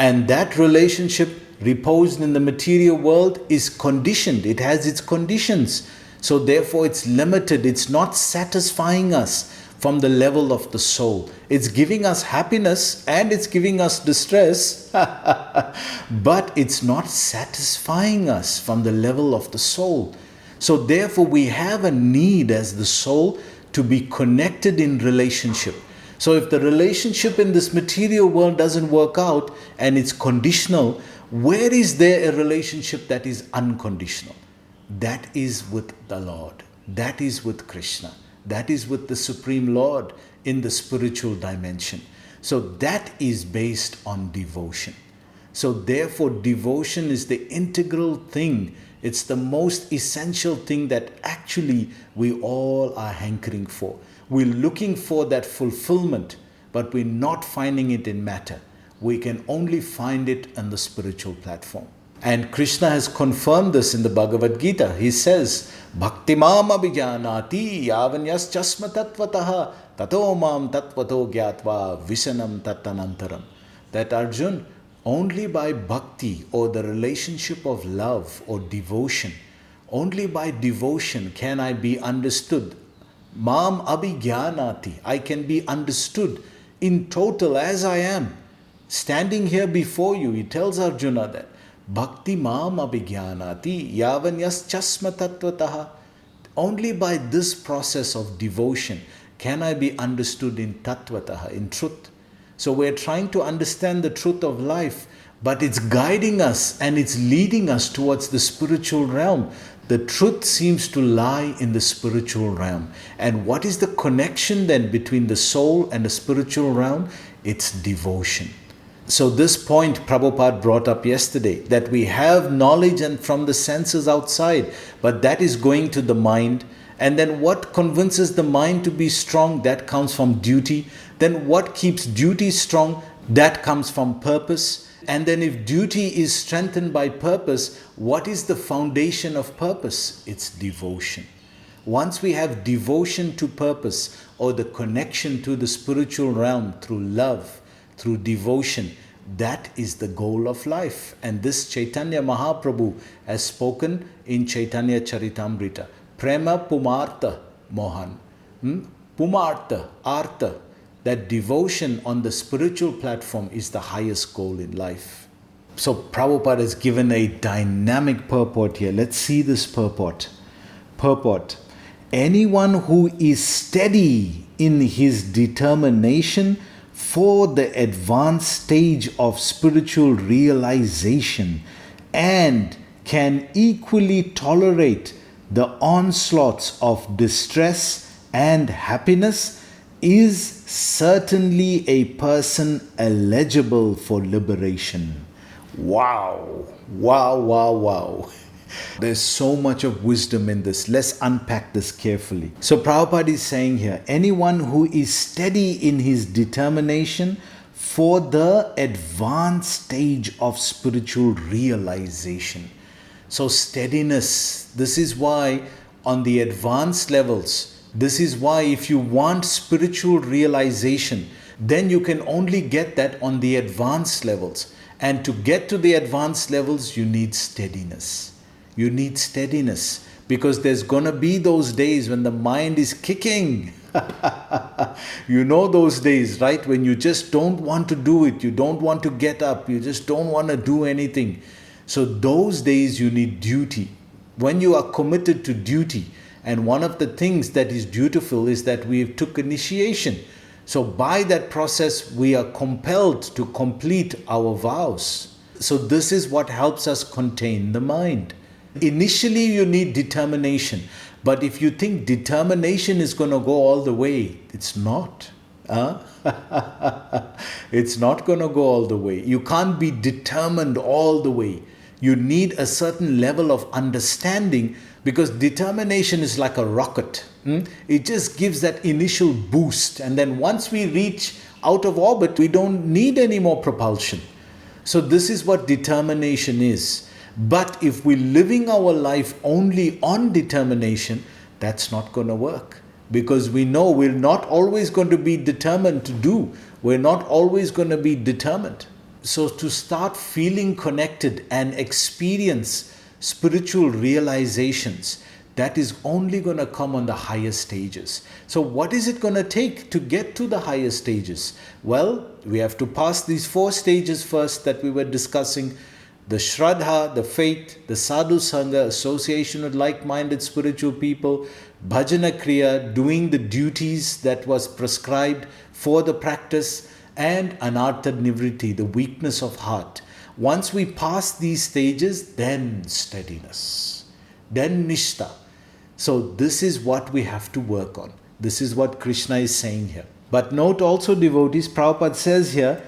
And that relationship reposed in the material world is conditioned. It has its conditions. So therefore it's limited. It's not satisfying us from the level of the soul. It's giving us happiness and it's giving us distress, but it's not satisfying us from the level of the soul. So therefore we have a need as the soul to be connected in relationship. So if the relationship in this material world doesn't work out and it's conditional, where is there a relationship that is unconditional? That is with the Lord. That is with Krishna. That is with the Supreme Lord in the spiritual dimension. So that is based on devotion. So therefore devotion is the integral thing. It's the most essential thing that actually we all are hankering for. We're looking for that fulfillment, but we're not finding it in matter. We can only find it on the spiritual platform. And Krishna has confirmed this in the Bhagavad Gita. He says, Bhaktimam abhijanati yavanyas chasma tatvataha tato mam tatvato gyatva visanam tatanantaram. That Arjun, only by bhakti or the relationship of love or devotion, only by devotion can I be understood. Mam abhijnanati, I can be understood in total as I am. Standing here before you, he tells Arjuna that Bhakti mam abhijnanati yavanyas chasma tatvataha. Only by this process of devotion can I be understood in tattvataha, in truth. So we're trying to understand the truth of life, but it's guiding us and it's leading us towards the spiritual realm. The truth seems to lie in the spiritual realm. And what is the connection then between the soul and the spiritual realm? It's devotion. So this point Prabhupada brought up yesterday, that we have knowledge and from the senses outside, but that is going to the mind. And then what convinces the mind to be strong? That comes from duty. Then what keeps duty strong? That comes from purpose. And then if duty is strengthened by purpose, what is the foundation of purpose? It's devotion. Once we have devotion to purpose or the connection to the spiritual realm through love, through devotion, that is the goal of life. And this Chaitanya Mahaprabhu has spoken in Chaitanya Charitamrita. Prema Pumartha Mohan. Pumartha, Artha. That devotion on the spiritual platform is the highest goal in life. So Prabhupada has given a dynamic purport here. Let's see this purport. Purport. Anyone who is steady in his determination for the advanced stage of spiritual realization and can equally tolerate the onslaughts of distress and happiness is certainly a person eligible for liberation. Wow, wow, wow, wow. There's so much of wisdom in this. Let's unpack this carefully. So Prabhupada is saying here, anyone who is steady in his determination for the advanced stage of spiritual realization. So steadiness, this is why on the advanced levels, this is why if you want spiritual realization, then you can only get that on the advanced levels. And to get to the advanced levels, you need steadiness. You need steadiness because there's going to be those days when the mind is kicking. You know those days, right? When you just don't want to do it. You don't want to get up. You just don't want to do anything. So those days you need duty. When you are committed to duty, and one of the things that is dutiful is that we took initiation. So by that process, we are compelled to complete our vows. So this is what helps us contain the mind. Initially, you need determination. But if you think determination is going to go all the way, it's not. It's not going to go all the way. You can't be determined all the way. You need a certain level of understanding because determination is like a rocket. It just gives that initial boost. And then once we reach out of orbit, we don't need any more propulsion. So this is what determination is. But if we're living our life only on determination, that's not going to work. Because we know we're not always going to be determined to do. We're not always going to be determined. So to start feeling connected and experience spiritual realizations, that is only going to come on the higher stages. So what is it going to take to get to the higher stages? Well, we have to pass these 4 stages first that we were discussing: the Shraddha, the faith; the Sadhu Sangha, association with like-minded spiritual people; Bhajana Kriya, doing the duties that was prescribed for the practice; and Anartha Nivritti, the weakness of heart. Once we pass these stages, then steadiness, then Nishtha. So this is what we have to work on. This is what Krishna is saying here. But note also, devotees, Prabhupada says here,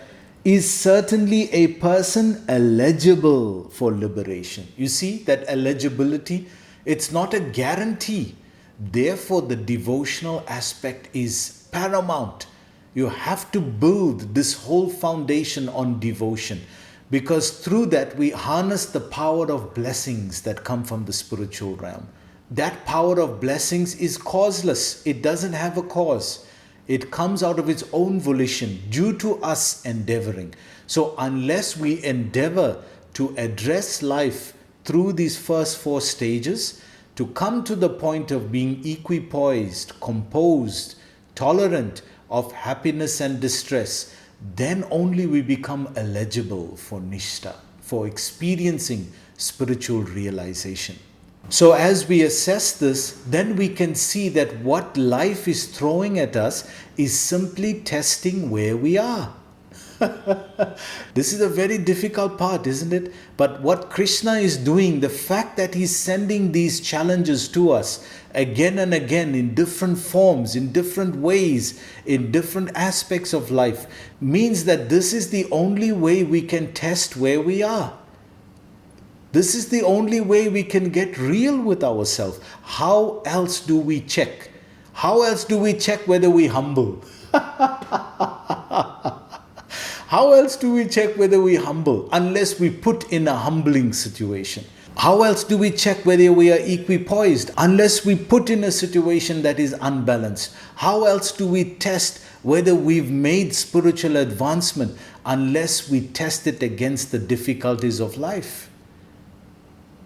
is certainly a person eligible for liberation. You see that eligibility, it's not a guarantee. Therefore, the devotional aspect is paramount. You have to build this whole foundation on devotion, because through that we harness the power of blessings that come from the spiritual realm. That power of blessings is causeless. It doesn't have a cause. It comes out of its own volition due to us endeavoring. So unless we endeavor to address life through these first 4 stages, to come to the point of being equipoised, composed, tolerant of happiness and distress, then only we become eligible for Nishtha, for experiencing spiritual realization. So as we assess this, then we can see that what life is throwing at us is simply testing where we are. This is a very difficult part, isn't it? But what Krishna is doing, the fact that he's sending these challenges to us again and again in different forms, in different ways, in different aspects of life, means that this is the only way we can test where we are. This is the only way we can get real with ourselves. How else do we check? How else do we check whether we humble? How else do we check whether we humble unless we put in a humbling situation? How else do we check whether we are equipoised unless we put in a situation that is unbalanced? How else do we test whether we've made spiritual advancement unless we test it against the difficulties of life?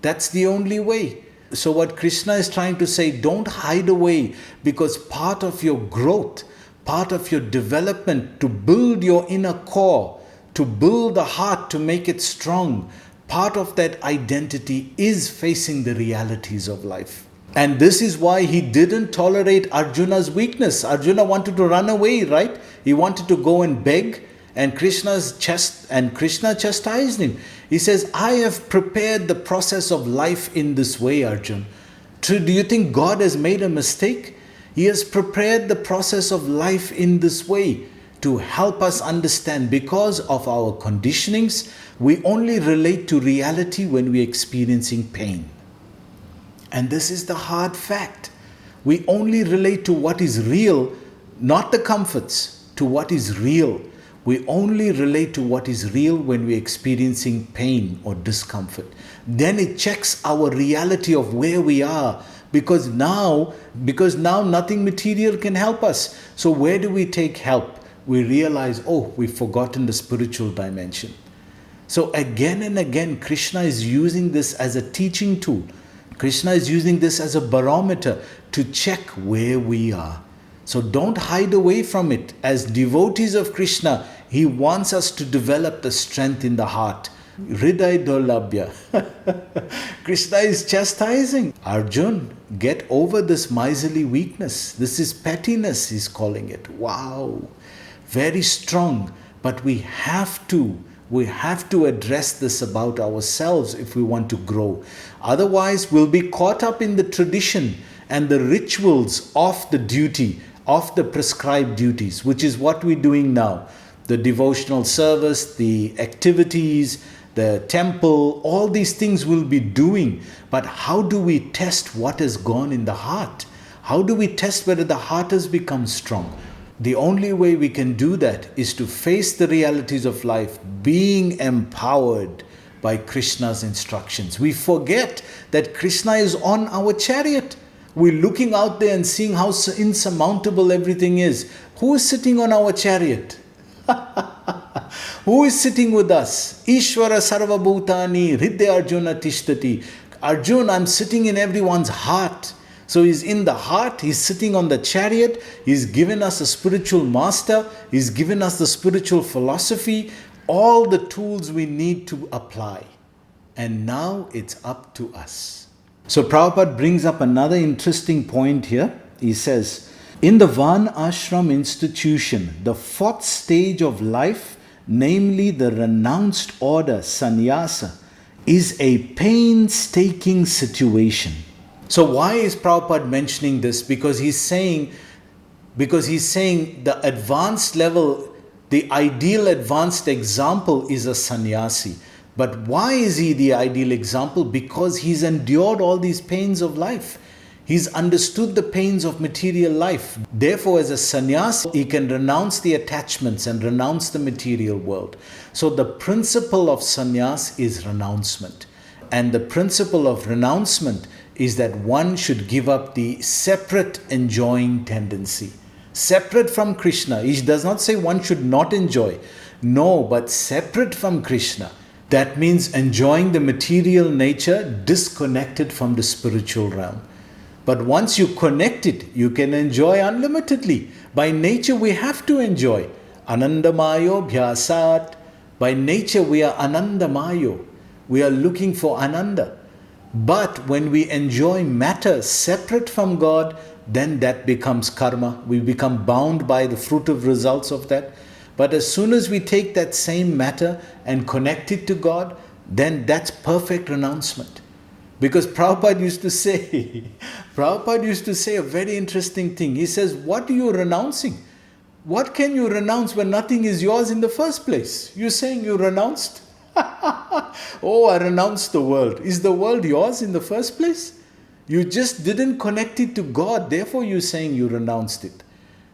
That's the only way. So what Krishna is trying to say, don't hide away, because part of your growth, part of your development to build your inner core, to build the heart, to make it strong, part of that identity is facing the realities of life. And this is why he didn't tolerate Arjuna's weakness. Arjuna wanted to run away, right? He wanted to go and beg, and Krishna chastised him. He says, I have prepared the process of life in this way, Arjun. Do you think God has made a mistake? He has prepared the process of life in this way to help us understand. Because of our conditionings, we only relate to reality when we're experiencing pain. And this is the hard fact. We only relate to what is real, not the comforts, to what is real. We only relate to what is real when we're experiencing pain or discomfort. Then it checks our reality of where we are, because now nothing material can help us. So where do we take help? We realize, we've forgotten the spiritual dimension. So again and again, Krishna is using this as a teaching tool. Krishna is using this as a barometer to check where we are. So don't hide away from it. As devotees of Krishna, he wants us to develop the strength in the heart. Hriday Dolabhya. Krishna is chastising. Arjun, get over this miserly weakness. This is pettiness, he's calling it. Wow. Very strong. But we have to address this about ourselves if we want to grow. Otherwise, we'll be caught up in the tradition and the rituals of the duty, of the prescribed duties, which is what we're doing now. The devotional service, the activities, the temple, all these things we'll be doing. But how do we test what has gone in the heart? How do we test whether the heart has become strong? The only way we can do that is to face the realities of life, being empowered by Krishna's instructions. We forget that Krishna is on our chariot. We're looking out there and seeing how insurmountable everything is. Who is sitting on our chariot? Who is sitting with us? Ishvara Sarvabhutani Hridaya Arjuna Tishtati. Arjun, I'm sitting in everyone's heart. So he's in the heart, he's sitting on the chariot, he's given us a spiritual master, he's given us the spiritual philosophy, all the tools we need to apply. And now it's up to us. So Prabhupada brings up another interesting point here. He says, in the Van Ashram institution, the fourth stage of life, namely the renounced order, sannyasa, is a painstaking situation. So why is Prabhupada mentioning this? Because he's saying the advanced level, the ideal advanced example is a sannyasi. But why is he the ideal example? Because he's endured all these pains of life. He's understood the pains of material life. Therefore, as a sannyasi, he can renounce the attachments and renounce the material world. So the principle of sannyas is renouncement. And the principle of renouncement is that one should give up the separate enjoying tendency. Separate from Krishna. He does not say one should not enjoy. No, but separate from Krishna. That means enjoying the material nature disconnected from the spiritual realm. But once you connect it, you can enjoy unlimitedly. By nature, we have to enjoy. Anandamayo bhyasat. By nature, we are anandamayo. We are looking for ananda. But when we enjoy matter separate from God, then that becomes karma. We become bound by the fruitive results of that. But as soon as we take that same matter and connect it to God, then that's perfect renouncement. Because Prabhupada used to say a very interesting thing. He says, what are you renouncing? What can you renounce when nothing is yours in the first place? You're saying you renounced? Oh, I renounced the world. Is the world yours in the first place? You just didn't connect it to God. Therefore, you're saying you renounced it.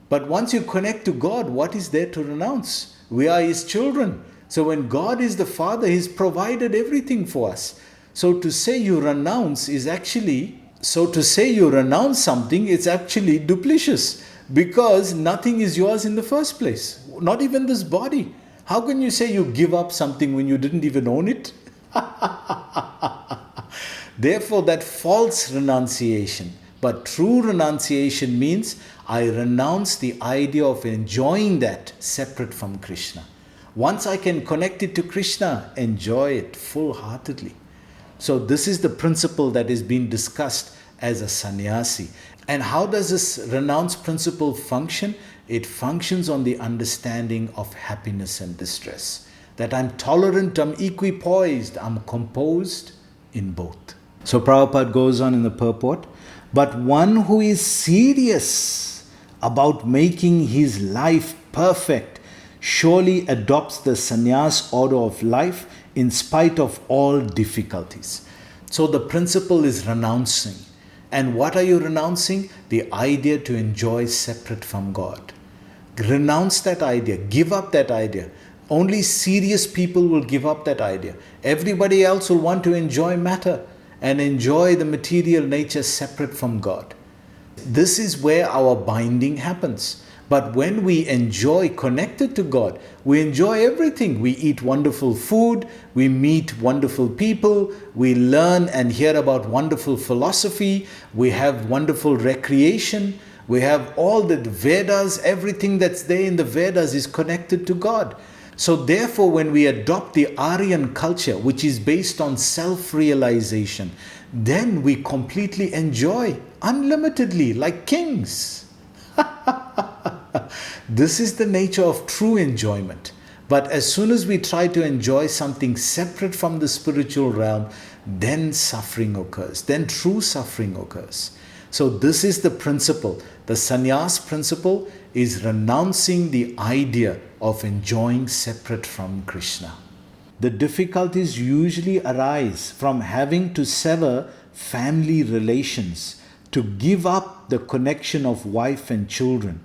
But once you connect to God, what is there to renounce? We are His children. So when God is the Father, He's provided everything for us. So to say you renounce something, it's actually duplicitous. Because nothing is yours in the first place. Not even this body. How can you say you give up something when you didn't even own it? Therefore, that false renunciation. But true renunciation means I renounce the idea of enjoying that separate from Krishna. Once I can connect it to Krishna, enjoy it full-heartedly. So this is the principle that is being discussed as a sannyasi. And how does this renounce principle function? It functions on the understanding of happiness and distress. That I'm tolerant, I'm equipoised, I'm composed in both. So Prabhupada goes on in the purport, but one who is serious about making his life perfect surely adopts the sannyas order of life in spite of all difficulties. So the principle is renouncing. And what are you renouncing? The idea to enjoy separate from God. Renounce that idea. Give up that idea. Only serious people will give up that idea. Everybody else will want to enjoy matter and enjoy the material nature separate from God. This is where our binding happens. But when we enjoy connected to God, we enjoy everything. We eat wonderful food, we meet wonderful people, we learn and hear about wonderful philosophy, we have wonderful recreation, we have all the Vedas, everything that's there in the Vedas is connected to God. So therefore, when we adopt the Aryan culture, which is based on self-realization, then we completely enjoy unlimitedly like kings. This is the nature of true enjoyment. But as soon as we try to enjoy something separate from the spiritual realm, then suffering occurs. Then true suffering occurs. So this is the principle. The sannyas principle is renouncing the idea of enjoying separate from Krishna. The difficulties usually arise from having to sever family relations, to give up the connection of wife and children.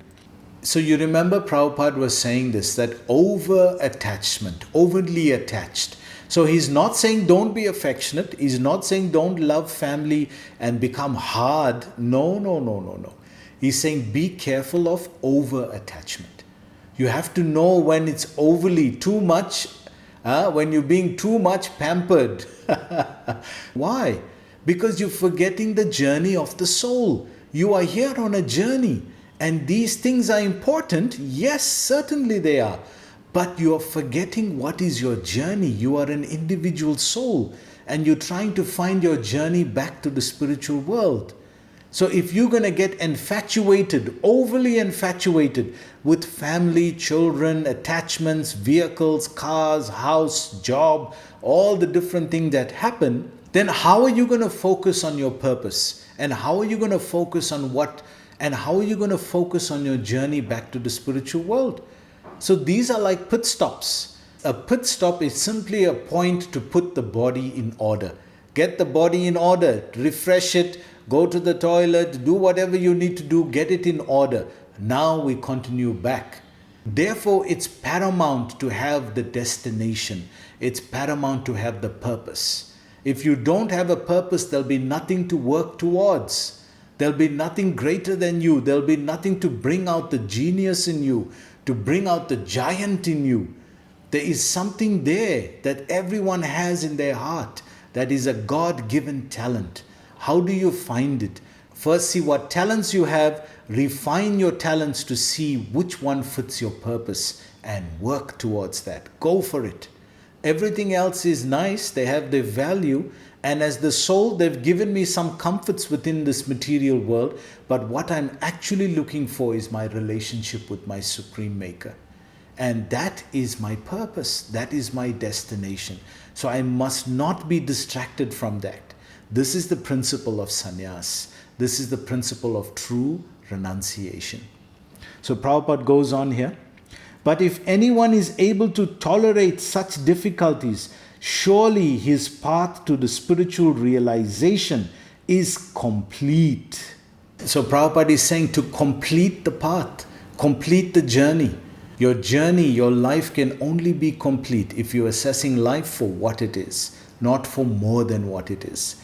So you remember Prabhupada was saying this, that over-attachment, overly attached. So he's not saying don't be affectionate. He's not saying don't love family and become hard. No. He's saying be careful of over-attachment. You have to know when it's overly too much, when you're being too much pampered. Why? Because you're forgetting the journey of the soul. You are here on a journey, and these things are important. Yes, certainly they are. But you are forgetting what is your journey. You are an individual soul, and you're trying to find your journey back to the spiritual world. So if you're going to get infatuated, overly infatuated with family, children, attachments, vehicles, cars, house, job, all the different things that happen, then how are you going to focus on your purpose? And how are you going to focus on what? And how are you going to focus on your journey back to the spiritual world? So these are like pit stops. A pit stop is simply a point to put the body in order. Get the body in order, refresh it, go to the toilet, do whatever you need to do, get it in order. Now we continue back. Therefore, it's paramount to have the destination. It's paramount to have the purpose. If you don't have a purpose, there'll be nothing to work towards. There'll be nothing greater than you. There'll be nothing to bring out the genius in you, to bring out the giant in you. There is something there that everyone has in their heart that is a God-given talent. How do you find it? First, see what talents you have, refine your talents to see which one fits your purpose and work towards that. Go for it. Everything else is nice, they have their value, and as the soul, they've given me some comforts within this material world, but what I'm actually looking for is my relationship with my Supreme Maker. And that is my purpose, that is my destination. So I must not be distracted from that. This is the principle of sannyas. This is the principle of true renunciation. So Prabhupada goes on here. But if anyone is able to tolerate such difficulties, surely his path to the spiritual realization is complete. So Prabhupada is saying to complete the path, complete the journey. Your journey, your life can only be complete if you're assessing life for what it is, not for more than what it is.